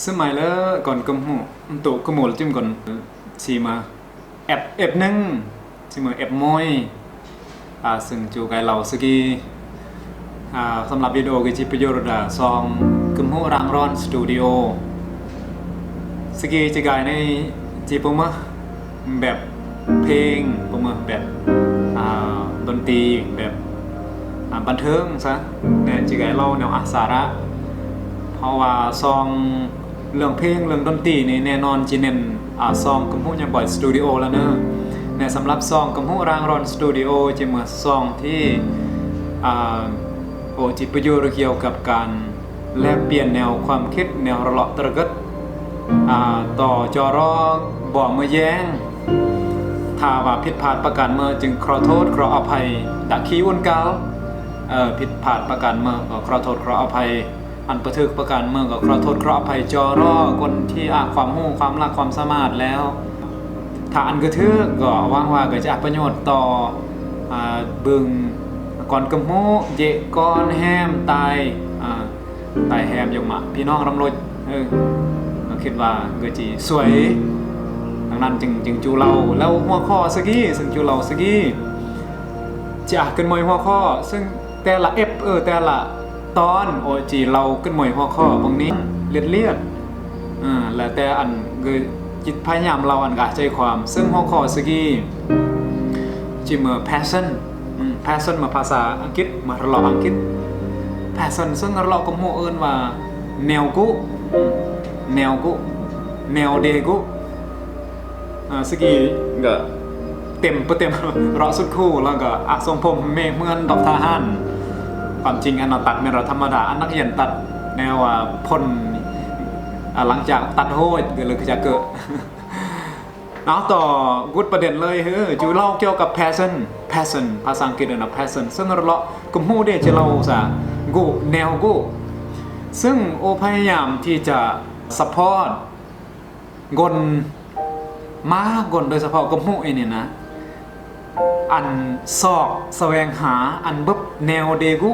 สมัยแล้วก่อนกำหูตุกมลจิ้มก่อนสีมาแอบนึ่งสีมาแอบมอยซึ่งจูไกเหล่าสกีสำหรับวิดีโอกิจประโยชน์ซองกำหูรังร้อนสตูดิโอสกีจะไกในจีปมะแบบเพลงปมะแบบดนตรีแบบบันเทิงซะเนี่ยจะไกเราแนวสาระเพราะว่าซองเรื่องเพลงเรื่องดนตรีนี่แน่นอนจีเน้นซองกำหูยังบ่อยสตูดิโอแล้วเนอะเนี่ยสำหรับซองกำหูรังร้อนสตูดิโอจะเหมือนซองที่จิตประโยชน์เกี่ยวกับการแลกเปลี่ยนแนวความคิดแนวระลอกตระกัดต่อจอรอบอกเมื่อแย้งถ้าว่าผิดพลาดประการเมื่อจึงขอโทษขออภัยดักขี้วนเกาผิดพลาดประการเมื่อก็ขอโทษขออภัยอันประทึกประการเมื่อก็ขอโทษขออภัยจอรอคนที่ความรู้ความรักความสามารถแล้วถ้าอันกระทึกก็ว่างว่าก็จะประโยชน์ต่อบึงก่อนกำหูเยก้อนแฮมตายแฮมยงมาพี่น้องรำรวยคิดว่าเกิดจีสวยดังนั้นจึงจูเราแล้วหัวข้อสกี้ซึ่งจูเราสกี้จะขึ้นมวยหัวข้อซึ่งแต่ละแต่ละตอนจีเราขึ้นมวยหัวข้อบางนี้เลียดแล้วแต่อันเกิดจิตพยายามเราอันกะใจความซึ่งหัวข้อสกี้จีเมื่อ passion มาภาษาอังกฤษมาเราอังกฤษ passion ซึ่งเราก็โมเอิญว่าแนวกุแนวเดกุสกีก็เต็มเราสุดคู่แล้วก็ทรงผมเมื่อนดอกทหารความจริงอันเราตัดเป็นเราธรรมดาอันนักเรียนตัดแนวพ่นหลังจากตัดโหดก็เลยจะเกิดเอาต่อกุดประเด็นเลยจูเล่าเกี่ยวกับ passion ภาษาอังกฤษนะ passion ซึ่งเรากลุ่มหูเดจะเล่าซะกุแนวกุซึ่งพยายามที่จะsupport กลมากลโดยเฉพาะกลุ่มหูเนี่ยนะอันซอกแสวงหาอันบบแนวเดกุ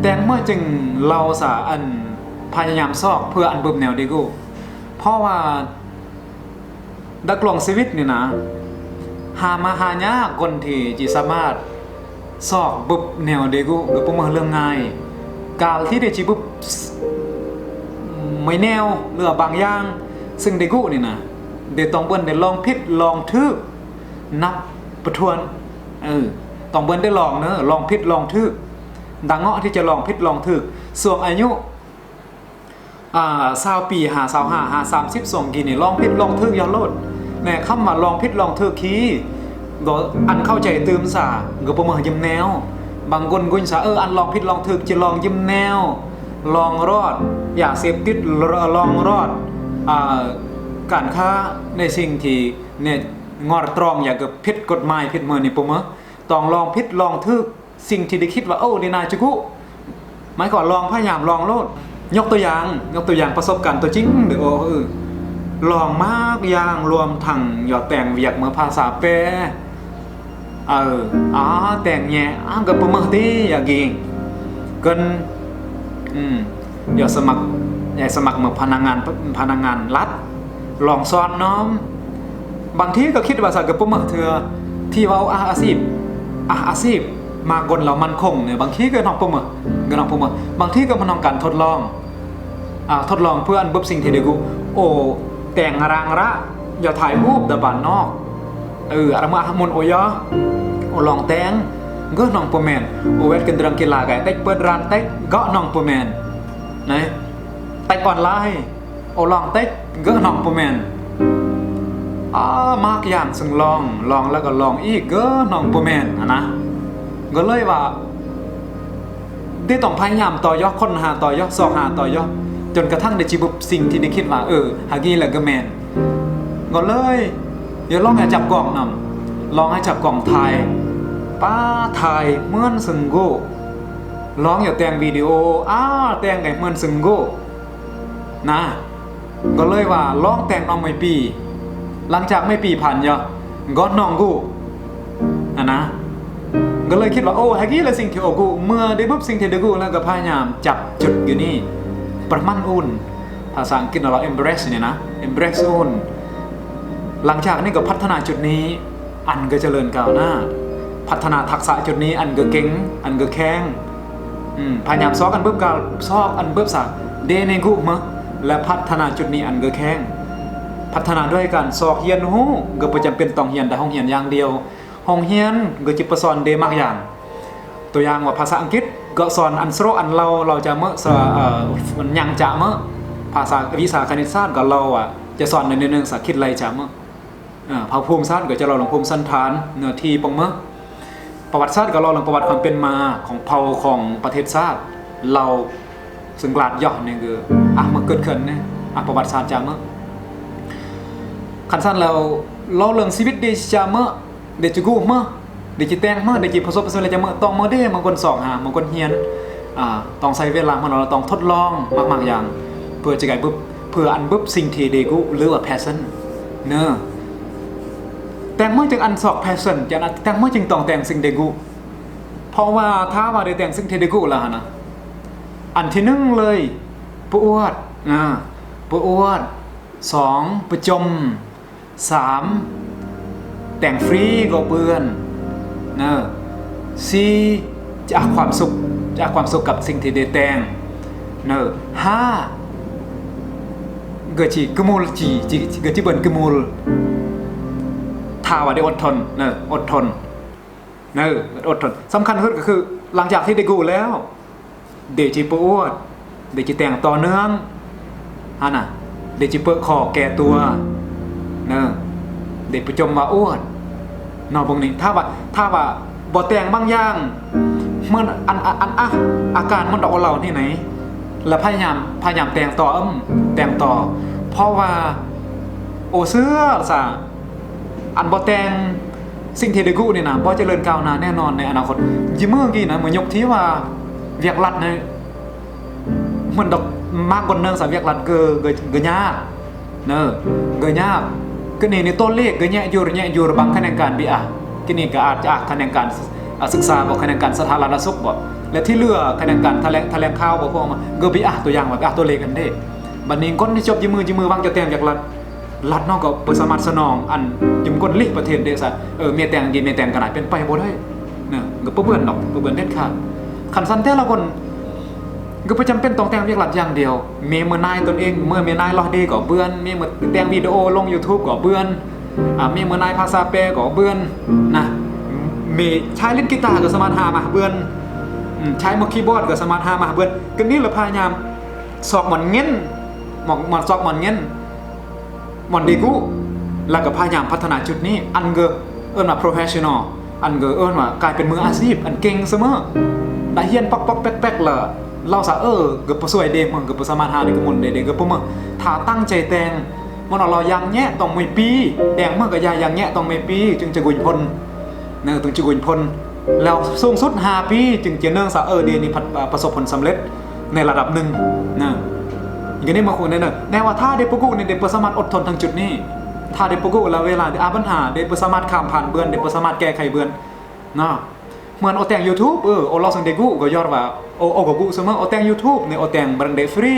แต่เมื่อจึงเราอันพยายามซอกเพื่ออันบบแนวเดกุเพราะว่าดักลองชีวิตนี่นะหายากคนที่จะสามารถซอกบบแนวเดกุก็เป็นเรื่องง่ายกาลที่ได้จีบบไม่แนวเรือบางอย่างซึ่งเดกุนี่นะเดต้องเบิ้ลได้ลองพิษลองทึกนับประทวนต้องเบิ้ลได้ลองเนอะลองพิษลองทึกดังเงาะที่จะลองพิษลองทึกส่วนอายุ20 ปี25 30ส่งกี่นี่ลองพิษลองทึกยาโลดแน่คำว่าลองพิษลองทึกขี้ก็อันเข้าใจตื่มสาก็ประเมินยิ้มแนวบางคนกุญสาอันลองพิษลองทึกจะลองยิ้มแนวลองรอดอย่าเสพติดลองรอดการค้าในสิ่งที่เนี่ยงอตรองอย่าเกิดผิดกฎหมายผิดเมื่อนี่ปุ๊มต้องลองพิษลองทึกสิ่งที่ได้คิดว่านี่นายจุกุหมายก่อนลองพยายามลองโลดยกตัวอย่างประสบการณ์ตัวจริงเดี๋ยวลองมากอย่างรวมทั้งหยอดแต่งเวียกเมื่อภาษาแปรแต่งแง่กับปุ๊มที่อย่างงี้กันอย่าสมัครมาพนักงานรัฐลองซ้อนน้อมบางทีก็คิดว่าสักกับปุ๊มเธอที่ว่าอาชีพมากนเรามันคงเนี่ยบางทีก็น้องปุ๊มบางทีก็มันน้องการทดลองเพื่ออันบุ๊บสิ่งที่เด็กแต่งรางระอย่าถ่ายรูปดะบานนอกอะไรมาหมุนลองแต่งก็น้องปุ๊มแมนเวทกันเรื่องกีฬาไก่เต็กเปิดร้านเต็กก็น้องปุ๊มแมนนะเต็กออนไลน์ลองเต็กก็น้องปุ๊มแมนมากอย่างซึ่งลองแล้วก็ลองอีกก็น้องปุ๊มแมนนะก็เลยว่าได้ต้องพยายามต่อยอดค้นหาต่อยอดสอบหาต่อยอดจนกระทั่งได้จีบสิ่งที่ได้คิดว่าหากี้แหละก็แมนก็เลยอย่าลองให้จับกล่องนำลองให้จับกล่องถ่ายเหมือนซึงโก้ลองอย่าแต่งวิดีโอแต่งไงเหมือนซึงโก้นะก็เลยว่าลองแต่งน้องไม่ปีหลังจากไม่ปีผ่านก็น้องกูนะก็เลยคิดว่าฮากี้ละสิ่งที่กูเมื่อได้ปุ๊บสิ่งที่ได้กูแล้วก็พยายามจับจุดอยู่นี่ประมาณอุ่น ภาษาอังกฤษเรา embrace เนี่ยนะ embrace หุ่นหลังจากนี้ก็พัฒนาจุดนี้อันก็เจริญก้าวหน้าพัฒนาทักษะจุดนี้อันก็เก่งอันก็แข็งพยายามซอกอันเบิบกาซอกอันเบิบสะเดในกุมะและพัฒนาจุดนี้อันก็แข็งพัฒนาด้วยการซอกเฮียนหูก็ประจำเป็นต้องเฮียนแต่ห้องเฮียนอย่างเดียวห้องเฮียนก็จะประสอนเดมากอย่างตัวอย่างว่าภาษาอังกฤษก็สอนอันโซอันเราจะเมื่อมันยังจะเมื่อภาษาวิชาคณิตศาสตร์ก็เราจะสอนในเรื่องสักคิดไรจะเมื่อภาคภูมิศาสตร์ก็จะเราลงภูมิสันฐานเนื้อที่ปงเมื่อประวัติศาสตร์ก็เราลงประวัติความเป็นมาของเผ่าของประเทศชาติเราซึ่งกลาดย่อนี่คือมาเกิดขึ้นเนี่ยประวัติศาสตร์จะเมื่อขันสั้นเราเรื่องชีวิตเดจะเมื่อเดจะกู้เมื่อเดจิแตงเมื่อเดจิประสบประสบอะไรจะเมื่อต้องเมื่อได้บางคนสอบหาบางคนเฮียนต้องใช้เวลาเมื่อเราต้องทดลองมากๆอย่างเพื่อจะไงปุ๊บเพื่ออันปุ๊บสิ่งที่เดกูหรือว่า passion เนอะแต่เมื่อจึงอันสอบ passion จะแต่เมื่อจึงต้องแต่งสิ่งเดกูเพราะว่าถ้าว่าได้แต่งสิ่งที่เดกูแล้วนะอันที่หนึ่งเลยประอวดประอวดสองประจมสามแต่งฟรีก็เบื่อนสี่จะความสุขกับสิ่งที่ได้แต่งห้าเกิดจีกมูลจีเกิดจีเบิร์นกมูลถ้าว่าได้อดทนอดทนสำคัญที่สุดก็คือหลังจากที่ได้กูแล้วเดจิปวดเดจิแต่งต่อเนื่องเดจิเปิดคอแก่ตัวเดจิประจมว่าอ้วนนอบงนี้ถ้าว่าบ่แต่งบางอย่างเมื่ออาการมันดอกเราที่ไหนแล้วพยายามแต่งต่อแต่งต่อเพราะว่าเสื้อซะอันบ่แต่งสิ่งที่ได้กูนี่นะบ่เจริญก้าวหน้าแน่นอนในอนาคตยิ่งเมื่อกี้นะเหมือนยกที่ว่าเวียกรัดเนี่ยมันดอกมากกว่าเนื่องสามเวียกรัดเกยากเกยากก็นี่ในต้นเลขก็แย่อยู่บางคะแนนการบีก็นี่ก็อาจจะคะแนนการศึกษาบอกคะแนนการสถาบันสุขบอกและที่เหลือคะแนนการแถลงข่าวบอกพวกมาเกบีตัวอย่างว่าตัวเลขกันเด้บัดนี้คนที่จบยืมมือบางจะแต่งจากรัฐนอกก็บ่สามารถสนองอันยืมคนลิประเทศเด้ซะเมียแต่งดีเมียแต่งกันได้เป็นไปบ่ได้ก็บ่เบื่อดอกบ่เบื่อเด็ดขาดคันซั่นแต่ละคนก็ประจำเป็นต้องแต่งเรียกหลักอย่างเดียวเมียนายตนเองเมื่อเมียนายรอดีก็เบื่อเมียแต่งวิดีโอลง YouTube ก็เบื่อเมียนายภาษาแปลก็เบื่อนะมีใช้เล่นกีตาร์ก็สามารถหามาเบื่อใช้มือคีย์บอร์ดก็สามารถหามาเบื่อก็นี่เราพยายามสอบหมอนเงี้ยสอบหมอนเงี้ยหมอนดีกูแล้วก็พยายามพัฒนาจุดนี้อันเกอมา professional อันเกว่ากลายเป็นมืออาชีพอันเก่งเสมอได้เฮียนป๊อกแป๊กๆล่ะเราสะเกือบสวยเดมึงเกือบสามารถหาได้กมุนเดเกือบมึงถ้าตั้งใจแต่งมันเรายังแง่ต้องไม่ปีแดงเมื่อกับยายังแง่ต้องไม่ปีจึงจะกุญพลถึงจะกุญพลแล้วสูงสุด5 ปีจึงจะเนื่องสะเดนี่ประสบผลสำเร็จในระดับหนึ่งอย่างนี้มาคุยแน่ว่าถ้าเดปกุในเดปสามารถอดทนทางจุดนี้ถ้าเดปกุแล้วเวลาปัญหาเดปสามารถข้ามผ่านเบือนเดปสามารถแก้ไขเบือนเหมือนแต่ง YouTube เราสังเดกูก็ยอดว่าก็กูเสมอแต่ง YouTube ในแต่งบันเดฟรี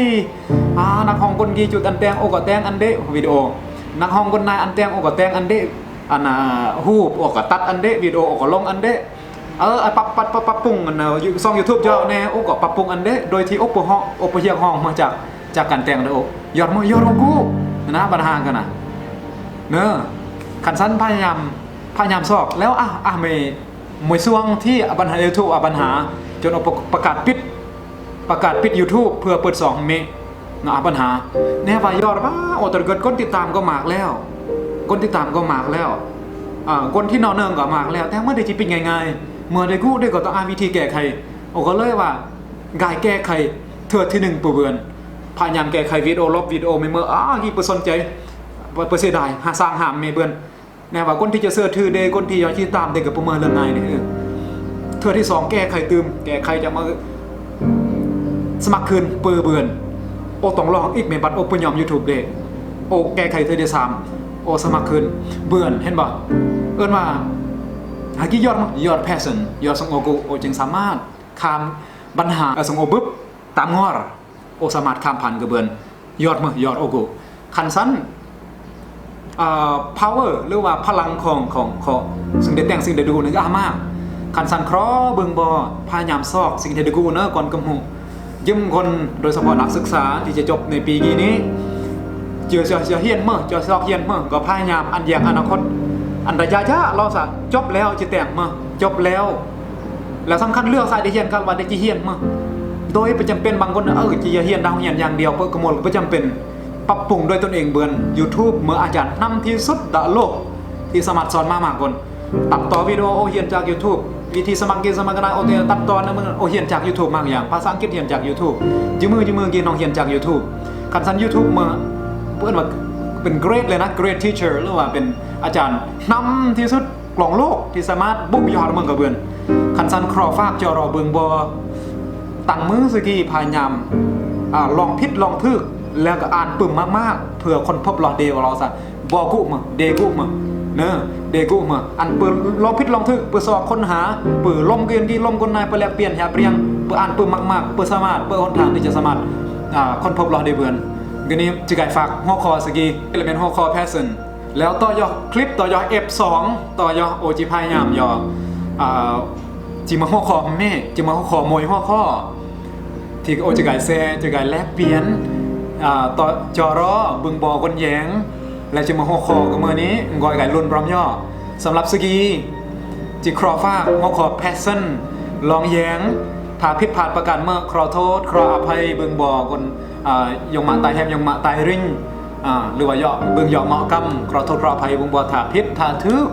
นักห้องคนกี่จุดอันแต่งก็แต่งอันเดวิดีโอนักห้องคนนายอันแต่งก็แต่งอันเดฮูบก็ตัดอันเดวิดีโอก็ลงอันเดปรับปรุงอันช่อง YouTube เจ้าแน่ก็ปรับปรุงอันเดโดยที่โอปเฮียห้องมาจากการแต่งเลยยอดกูนะปัญหากันขันสั้นพยายามสอบแล้วเมย์ช่วงที่ปัญหา YouTube ปัญหาจนประกาศปิด YouTube เพื่อเปิด2 เมษปัญหาแน่ว่ายอดแต่เกิดคนติดตามก็มากแล้วคนที่นอนเนืองก็มากแล้วแต่เมื่อได้จิปิดง่ายๆเมื่อได้กู้ได้ก็ต้องวิธีแก้ไขก็เลยว่ากายแก้ไขเถื่อที่1 เบือนพยายามแก้ไขวิดีโอลบวิดีโอไม่เมื่อกี่เปอร์สนใจเปอร์เสียดายสร้างหามเมเบือนแน่ว่าคนที่จะเสื้อถือเดคนที่ยอดที่ตามเด็กกับประเมินเรื่องไงนี่เถื่อที่2แก้ไขตืมแก้ไขจะมาสมัครคืนเปื่อเบือนต้องลองอีกเมบัตปยอม YouTube เดแก้ไขเถื่อที่3สมัครคืนเบือนเห็นบ่ว่าหากี่ยอดแพสเซนยอดสงโกจึงสามารถข้ามปัญหาสงโอบึ๊บตามงอสามารถข้ามผ่านกระเบือน ยอดมือยอดโอโกคันสั้นpower หรือว่าพลังของสิ่งใดแต่งสิ่งใดดูนึกมากคันสันครอเบิงบอพยายามซอกสิ่งที่ได้กูเนอะก่อนกำหูยืมคนโดยเฉพาะนักศึกษาที่จะจบในปีนี้เจอเฮียนเมื่อจะซอกเฮียนเมื่อก็พยายามอันอย่างอนาคตอันระยะเราสะจบแล้วจะแต่งเมื่อจบแล้วสำคัญเรื่องสายได้เฮียนกันว่าได้จะเฮียนเมื่อโดยประจำเป็นบางคนจะเฮียนดาวเฮียนอย่างเดียวเพื่อกระมวลประจำเป็นปรับปรุงด้วยตนเองเบือน YouTube เมื่ออาจารย์นำที่สุดโลกที่สมัครสอนมากคนตัดต่อวิดีโอเฮียนจาก YouTube วิธีสมัครกินสมัครได้โอเทตัดตอนนะมึงเฮียนจาก YouTube มากอย่างภาษาอังกฤษเฮียนจาก YouTube ยืมมือกินน้องเฮียนจาก YouTube คันสัน YouTube เมื่อเพื่อนว่าเป็น great เลยนะ great teacher หรือว่าเป็นอาจารย์นำที่สุดกล่องโลกที่สามารถบุกยอดเมืองกับเบือนคันสันครอฟากจอรอเบืองบอตั้งมือสกี้พยายามลองพิษลองทึกแล้วก็อ่านปึ่มมากๆเพื่อคนพบหลอดเดวเราซะบอกุมาเดกุมาเนอะเดกุมาอันเปิดลองพิษลองทึกเปิดสอบค้นหาเปิดลมเกินกี่ลมคนนายเปิดแลกเปลี่ยนหาเปลี่ยนเปิดอ่านปึ่มมากๆเปิดสามารถเปิดหนทางที่จะสามารถคนพบหลอดเดเบือนทีนี้จะไก่ฝากหัวคอสกี้เอลิเมนต์หัวคอแพสเซนแล้วต่อยอคลิปต่อยอ F2 ต่อยอโอจิพายามยอจิมาหัวคอแม่จิมาหัวคอมวยหัวข้อที่โอจะไก่แซ่จะไก่แลกเปลี่ยนต่อจอรอบึงบอกนแยงและจะมาหัวคอกับมือนี้งอยไก่ลุนพร้อมย่อสำหรับสกีจิครอฟ้าหัวคอแพสเซนลองแยงถ้าผิดพลาดประการเมื่อขอโทษขออภัยบึงบอกนยงมาตายแฮมยงมาตายริงหรือว่าย่อบึงย่อเหมาะกำขอโทษขออภัยบึงบอถ้าผิดถ้าทึก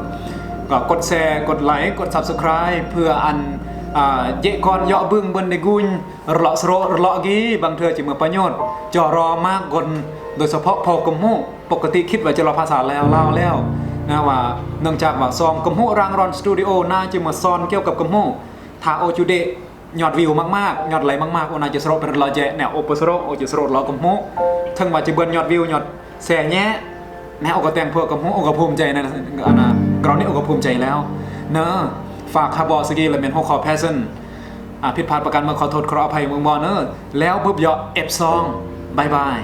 ก็กดแชร์กดไลค์กด Subscribe เพื่ออันเยก่อนย่อบึงบนในกุญเลาะโสเลาะกี้บางเธอจะมาประโยชน์จอรอมากคนโดยเฉพาะพอกมูปกติคิดว่าจะรอภาษาแล้วเล่าแล้วนะว่าเนื่องจากว่าซองกมูรางรอนสตูดิโอน่าจะมาซอนเกี่ยวกับกมูถ้าโอจูเดยอดวิวมากๆยอดไลค์มากๆโอน่าจะสโลเป็นรอเจแนวโอเปสโรโอจะสโลรอกมูทั้งว่าจะเบิร์นยอดวิวยอดแสแง่แนวโอกแต่งเพื่อกมูโอกภูมิใจนะกรณีโอกภูมิใจแล้วเนอะฝากคาร์บอสกี้และเมนโฮคอแพสเซนผิดพลาดประการมาขอโทษขออภัยมึงบอเนอร์แล้วปุ๊บยอ F2 บาย